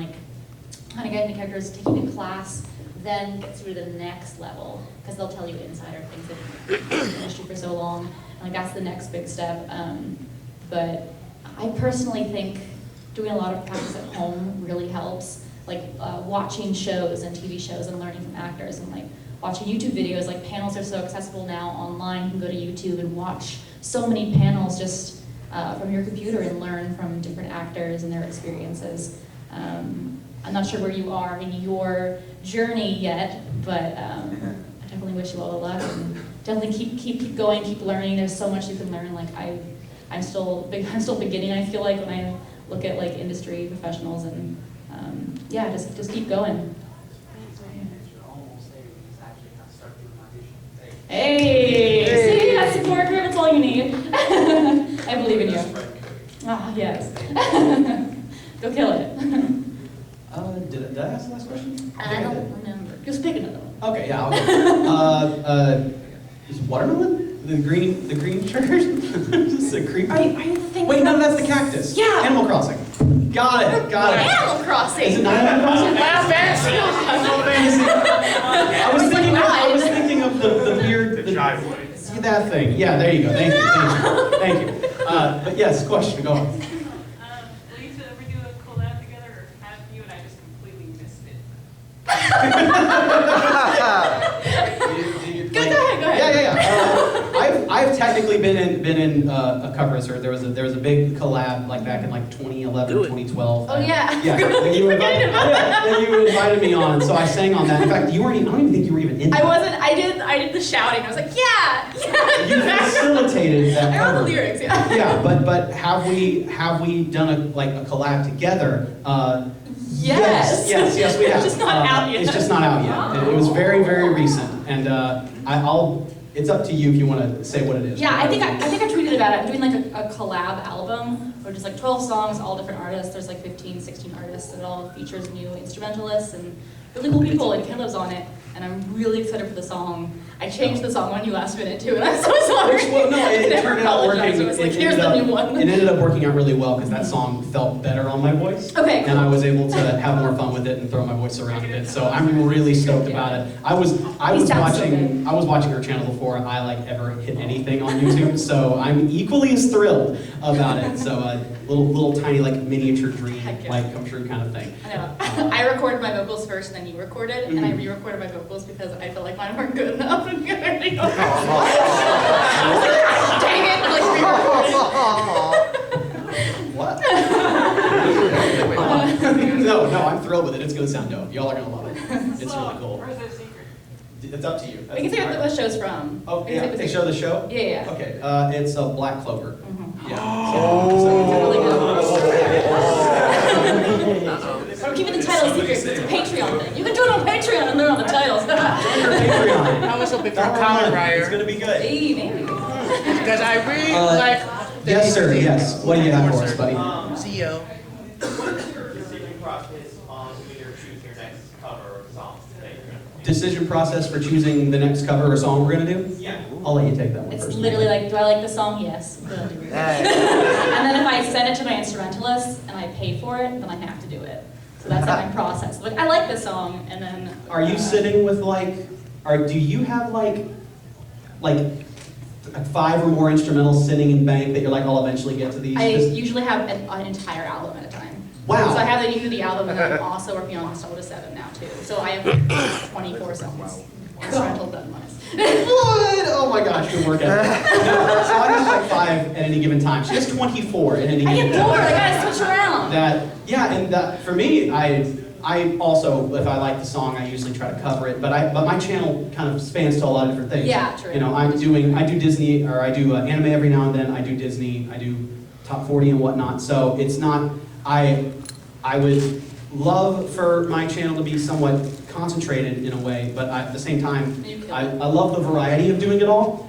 kind of get into characters, taking a class then gets you to the next level because they'll tell you insider things that you've been in the industry for so long. And that's the next big step. But I personally think doing a lot of practice at home really helps. Watching shows and TV shows and learning from actors and watching YouTube videos. Panels are so accessible now online. You can go to YouTube and watch so many panels just from your computer and learn from different actors and their experiences. I'm not sure where you are in your journey yet, but I definitely wish you all the luck and definitely keep going, keep learning. There's so much you can learn. I'm still beginning. I feel when I look at industry professionals and just keep going. Hey, see, that's support group. That's all you need. I believe in you. Ah, yes. Go kill it. Did I ask the last question? I don't remember. Just pick another one. Okay, yeah, I'll go. Is watermelon? The green shirt? Just a creepy. Wait, no, that's the cactus. Yeah. Animal Crossing. Got it. Animal Crossing. Is it not Animal Crossing? Final Fantasy. I was thinking of the weird. The driveway. See that thing? Yeah, there you go. Thank you. But yes, question. Go on. Will you two ever do a collab together, or have you and I just completely missed it? technically been in a cover. Or there was a big collab like back in like 2011 or 2012. Oh yeah. Yeah, and you invited me on, so I sang on that. In fact, you weren't even, I don't even think you were even in that. I wasn't. I did the shouting. I was like, yeah. You facilitated that I cover. wrote the lyrics. Yeah. Yeah, but have we done a collab together? Yes. Yes, we have. It's just not out yet. It's just not out yet. It was very, very recent, and it's up to you if you want to say what it is. Yeah, I think I tweeted about it. I'm doing like a collab album, which is like 12 songs, all different artists. There's like 15, 16 artists, and it all features new instrumentalists and really cool people, and Ken lives on it. And I'm really excited for the song. I changed the song on you last minute too, and I'm so sorry. Well, no, it turned out working. I was like, here's the new one. It ended up working out really well because that song felt better on my voice. Okay, cool. And I was able to have more fun with it and throw my voice around a bit. So I'm really stoked about it. I was watching her channel before I like ever hit anything on YouTube. So I'm equally as thrilled about it. So little tiny like miniature dream like come true kind of thing. I know. I recorded my vocals first, and then you recorded, and I re-recorded my vocals because I felt like mine weren't good enough. And I was like, dang it! I'm like re-recorded. What? No, I'm thrilled with it. It's gonna sound dope. Y'all are gonna love it. It's really cool. Where's their secret? It's up to you. We can say what the show's from. Oh, yeah, they show the show? Yeah. Okay, it's a Black Clover. Yeah. We're keeping the title secret. It's a Patreon thing. You can do it on Patreon and learn all the titles. Join your Patreon. I was hoping for a common writer. It's gonna be good. Hey, maybe. Because I really like. Yes, sir. Yes. What do you have for us, buddy? CEO. What is your decision process on when you're choosing your next cover or song that you're going to do? Decision process for choosing the next cover or song we're gonna do? Yeah. I'll let you take that one It's first. literally like, do I like the song? Yes. Good. And then if I send it to my instrumentalist and I pay for it, then I have to do it. So that's like my process. Like, I like this song, and then. Are you sitting with do you have like 5 or more instrumentals sitting in bank that you're like, I'll eventually get to these? I usually have an entire album at a time. Wow. So I have the Unity album, and then I'm also working on Soda 7 now too. So I have 24 songs. Instrumental done once. What? Oh my gosh, good work ethic. No, so I have like 5 at any given time. She has 24 at any I given get time. bored. I gotta switch around. And for me, I also, if I like the song, I usually try to cover it. But my channel kind of spans to a lot of different things. Yeah, true. You know, I do Disney, or I do anime every now and then. I do Disney. I do top 40 and whatnot. So it's not. I would love for my channel to be somewhat concentrated in a way, but at the same time, I love the variety of doing it all.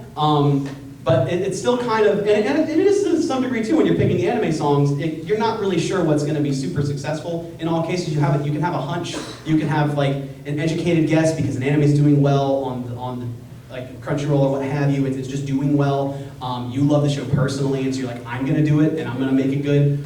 But it's still kind of, and it is to some degree too, when you're picking the anime songs, you're not really sure what's going to be super successful. In all cases, you can have a hunch, you can have like an educated guess because an anime is doing well on the like Crunchyroll or what have you. It's just doing well. You love the show personally, and so you're like, I'm going to do it and I'm going to make it good.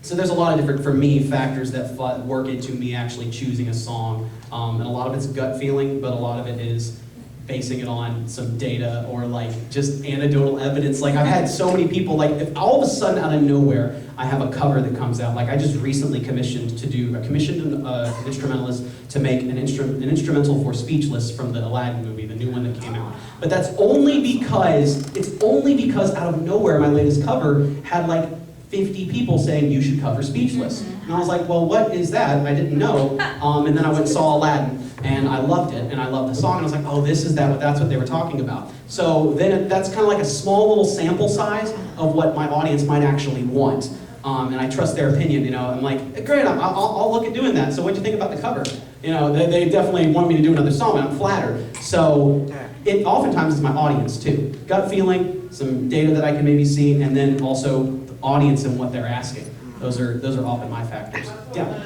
So there's a lot of different, for me, factors that work into me actually choosing a song. And a lot of it's gut feeling, but a lot of it is basing it on some data or like just anecdotal evidence. Like I've had so many people, like if all of a sudden out of nowhere, I have a cover that comes out. Like I just recently commissioned an instrumentalist to make an instrumental for Speechless from the Aladdin movie, the new one that came out. But it's only because out of nowhere, my latest cover had like 50 people saying you should cover Speechless. And I was like, well, what is that? I didn't know. And then I went and saw Aladdin, and I loved it, and I loved the song, and I was like, oh, that's what they were talking about. So then that's kind of like a small little sample size of what my audience might actually want. And I trust their opinion, you know. I'm like, great, I'll look at doing that. So what'd you think about the cover? You know, they definitely want me to do another song, and I'm flattered. So it oftentimes is my audience too. Gut feeling, some data that I can maybe see, and then also audience and what they're asking. Those are often my factors. Yeah.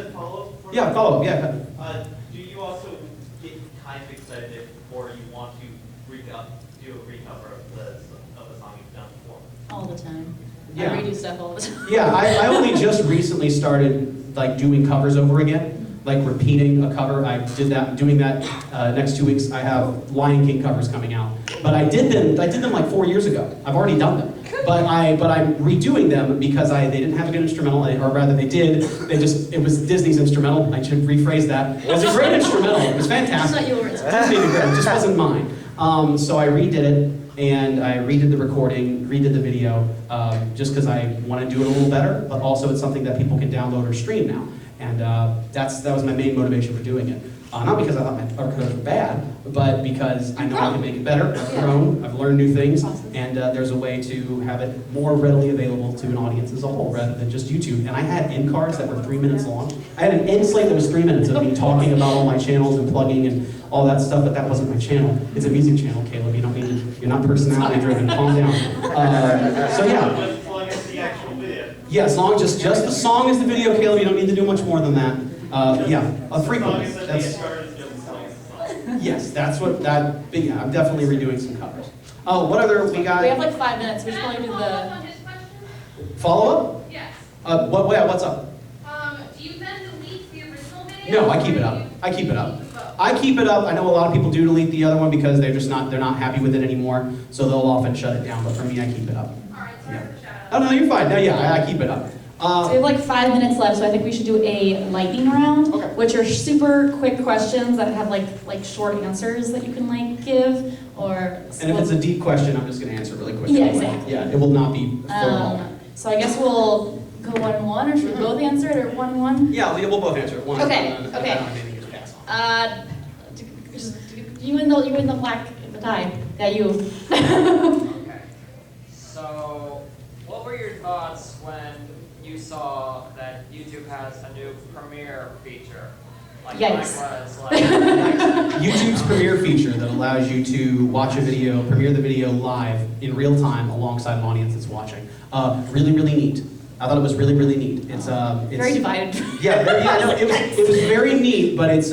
Yeah, follow up. Yeah. Do you also get kind of excited or you want to do a recover of the song you've done before? All the time. Yeah. I redo stuff all the time. Yeah, I only just recently started like doing covers over again, like repeating a cover. I did that, doing that next 2 weeks. I have Lion King covers coming out, but I did them like 4 years ago. I've already done them. But I'm redoing them because they didn't have a good instrumental, or rather they did. It was Disney's instrumental. I should rephrase that. It was a great instrumental. It was fantastic. It's not yours. Disney did great. It just wasn't mine. So I redid it. and I redid the recording, redid the video, just because I want to do it a little better, but also it's something that people can download or stream now. And that was my main motivation for doing it. Not because I thought my archives were bad, but because I know I can make it better. I've grown, I've learned new things, and there's a way to have it more readily available to an audience as a whole, rather than just YouTube. And I had end cards that were 3 minutes long. I had an end slate that was 3 minutes of me talking about all my channels and plugging and all that stuff, but that wasn't my channel. It's a music channel, Caleb. You don't need to, you're not personality driven. Calm down. So yeah. Yeah, as long as just the song is the video, Caleb. You don't need to do much more than that. Frequently. Yes, that's what that. Yeah, I'm definitely redoing some covers. Oh, what other we got? We have like 5 minutes. We should probably do the follow up. Yes. What's up? Do you then delete the original video? No, I keep it up. I keep it up. I keep it up. I know a lot of people do delete the other one because they're not happy with it anymore, so they'll often shut it down. But for me, I keep it up. All right, sorry for the shout out. Oh no, you're fine. No, yeah, I keep it up. So we have like 5 minutes left, so I think we should do a lightning round, which are super quick questions that have like short answers that you can like give, or. And if it's a deep question, I'm just going to answer really quickly. Yeah, exactly. Yeah, it will not be full. So I guess we'll go 1-1, or should we both answer it, or 1-1? Yeah, we'll both answer it. Okay. You in the black, the tie. Yeah, you. Okay. So, what were your thoughts when you saw that YouTube has a new premiere feature? Like Yikes. YouTube's premiere feature that allows you to watch a video, premiere the video live in real time alongside an audience that's watching. Really, really neat. I thought it was really, really neat. It's very divided. It was very neat, but it's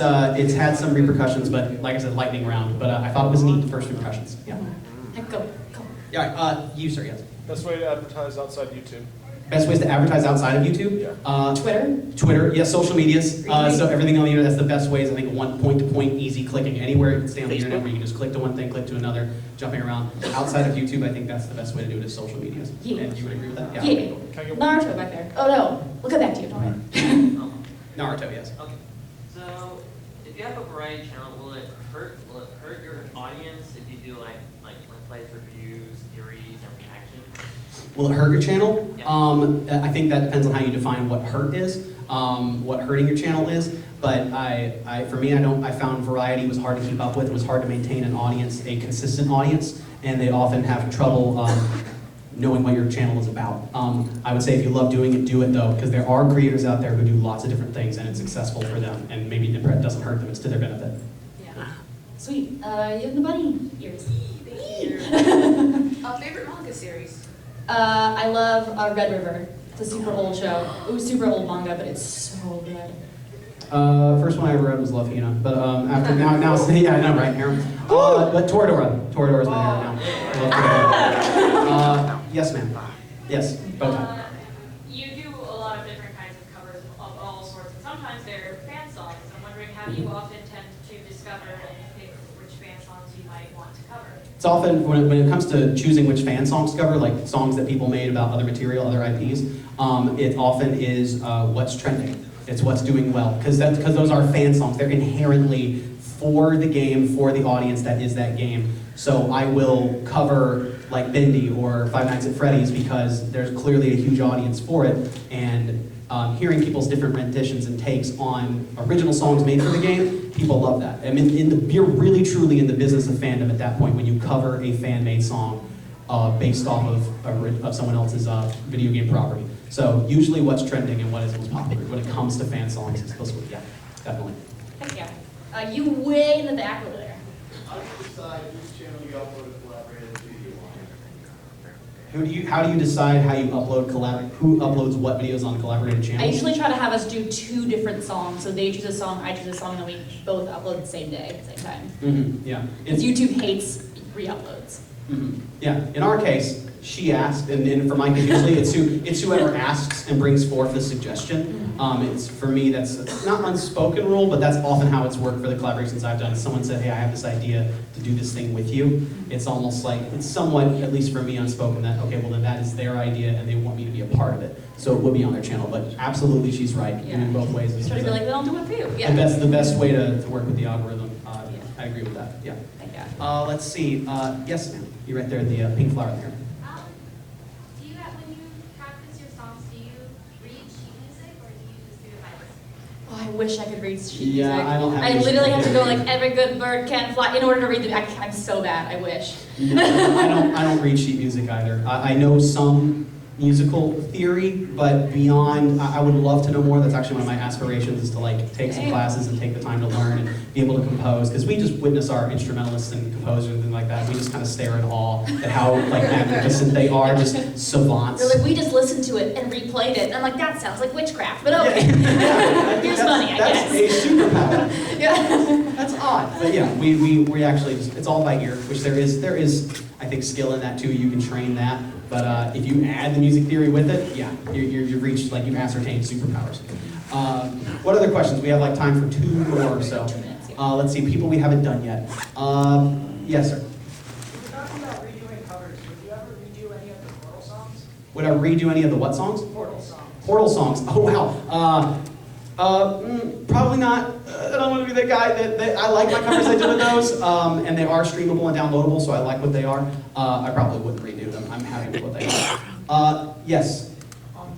had some repercussions. But like I said, lightning round. But I thought it was neat. First repercussions. Yeah. Go. Yeah. You, sir. Yes. Best way to advertise outside YouTube. Best ways to advertise outside of YouTube? Yeah. Twitter, yes, social medias. So everything on the internet, that's the best ways. I think one point-to-point, easy clicking. Anywhere you can stay on the internet where you can just click to one thing, click to another, jumping around. Outside of YouTube, I think that's the best way to do it is social medias. Yeah. And you would agree with that? Yeah. Naruto back there. Oh no, we'll come back to you, don't worry. Naruto, yes. Okay. So, if you have a variety channel, will it hurt your audience if you do like plays, reviews, theories, and reactions? Will it hurt your channel? Yeah. I think that depends on how you define what hurt is, what hurting your channel is. But for me, I found variety was hard to keep up with. It was hard to maintain an audience, a consistent audience, and they often have trouble knowing what your channel is about. I would say if you love doing it, do it though, because there are creators out there who do lots of different things, and it's successful for them, and maybe it doesn't hurt them. It's to their benefit. Yeah. Sweet. You have the bunny ears. Favorite manga series? I love Red River. It's a super old show. It was super old manga, but it's so good. First one I ever read was Love Hina, but after now, yeah, I know, right, Aaron? But Toradora. Toradora is my favorite now. I love Toradora. Yes, ma'am. Yes, both. You do a lot of different kinds of covers of all sorts, and sometimes they're fan songs. I'm wondering how you often tend to discover and pick which fan songs you might want to cover. It's often, when it comes to choosing which fan songs to cover, like songs that people made about other material, other IPs, it often is what's trending. It's what's doing well, because those are fan songs. They're inherently for the game, for the audience that is that game. So I will cover like Bendy or Five Nights at Freddy's because there's clearly a huge audience for it, and hearing people's different renditions and takes on original songs made for the game, people love that. I mean, you're really truly in the business of fandom at that point when you cover a fan-made song based off of someone else's video game property. So usually what's trending and what is most popular when it comes to fan songs is those, yeah, definitely. Heck yeah. You way in the back over there. How do you decide which channel you upload a collaborated video on? How do you decide how you upload who uploads what videos on collaborated channels? I usually try to have us do 2 different songs. So they choose a song, I choose a song, and we both upload the same day at the same time. Mm-hmm. Yeah. Because YouTube hates re-uploads. Mm-hmm. Yeah. In our case, she asked, and for my case, usually it's whoever asks and brings forth the suggestion. It's for me, that's not unspoken rule, but that's often how it's worked for the collaborations I've done. Someone said, hey, I have this idea to do this thing with you. It's almost like, it's somewhat, at least for me, unspoken that, okay, well then that is their idea and they want me to be a part of it. So it would be on their channel, but absolutely she's right. Yeah. In both ways. Try to be like, then I'll do it for you. Yeah. The best way to work with the algorithm. I agree with that, yeah. Thank you. Let's see, yes ma'am, you're right there, the pink flower there. Do you have, when you practice your songs, do you read sheet music or do you just do it by listening? Oh, I wish I could read sheet Yeah, music. I don't have I any literally sheet have to music. go like every good bird can fly in order to read the. I'm so bad. I wish. I don't read sheet music either. I know some musical theory, but beyond, I would love to know more. That's actually one of my aspirations, is to like take some classes and take the time to learn and be able to compose. Because we just witness our instrumentalists and composers and things like that. We just kind of stare in awe at how like magnificent they are, just savants. They're like, we just listened to it and replayed it. And I'm like, that sounds like witchcraft, but okay. Here's money, I guess. That's a superpower. Yeah. That's odd, but yeah, we actually just, it's all by ear, which there is I think skill in that too. You can train that, but if you add the music theory with it, yeah, you've reached, like, you've ascertained superpowers. What other questions? We have like time for 2 more or so. 2 minutes. Yeah. Let's see, people we haven't done yet. Yes, sir. You were talking about redoing covers. Would you ever redo any of the Portal songs? Would I redo any of the what songs? Portal songs. Portal songs. Oh wow. Probably not. I don't want to be the guy that I like my covers I did with those, and they are streamable and downloadable, so I like what they are. I probably wouldn't redo them. I'm happy with what they are. Yes.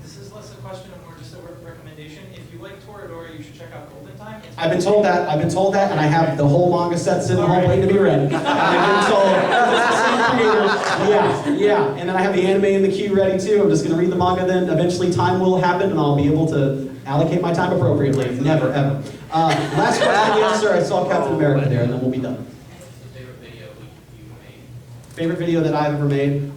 This is less a question and more just a recommendation. If you like Toradora, you should check out Golden Time. I've been told that, and I have the whole manga set sitting at home waiting to be read. I've been told. Yeah, and then I have the anime in the queue ready too. I'm just going to read the manga, then eventually time will happen, and I'll be able to allocate my time appropriately. Never, ever. Last question, yes, sir. I saw Captain America there, and then we'll be done. Favorite video you made? Favorite video that I've ever made?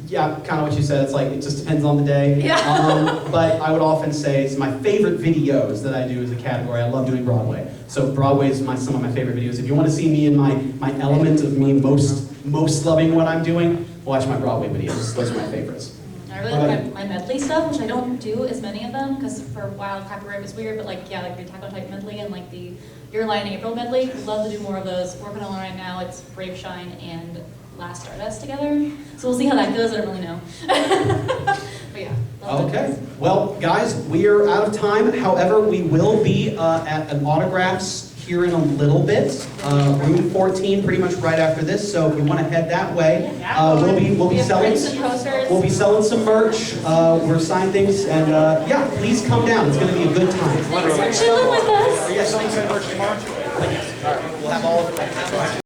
Yeah, kind of what you said. It's like, it just depends on the day. Yeah. But I would often say it's my favorite videos that I do as a category. I love doing Broadway. So Broadway is some of my favorite videos. If you want to see me in my element of me most loving what I'm doing, watch my Broadway videos. Those are my favorites. I really like my medley stuff, which I don't do as many of them, because for a while copyright was weird, but like, yeah, like the Attack on Titan medley and like the Your Lie in April medley. Love to do more of those. Working on one right now. It's Brave Shine and Last Stardust together. So we'll see how that goes. I don't really know. But yeah. Okay. Well, guys, we are out of time. However, we will be at an autographs here in a little bit. Room 14, pretty much right after this. So if you want to head that way, we'll be selling some merch. We're signing things, and yeah, please come down. It's going to be a good time. Thanks for chilling with us. Are you guys selling some merch tomorrow? Yes. All right. We'll have all of it.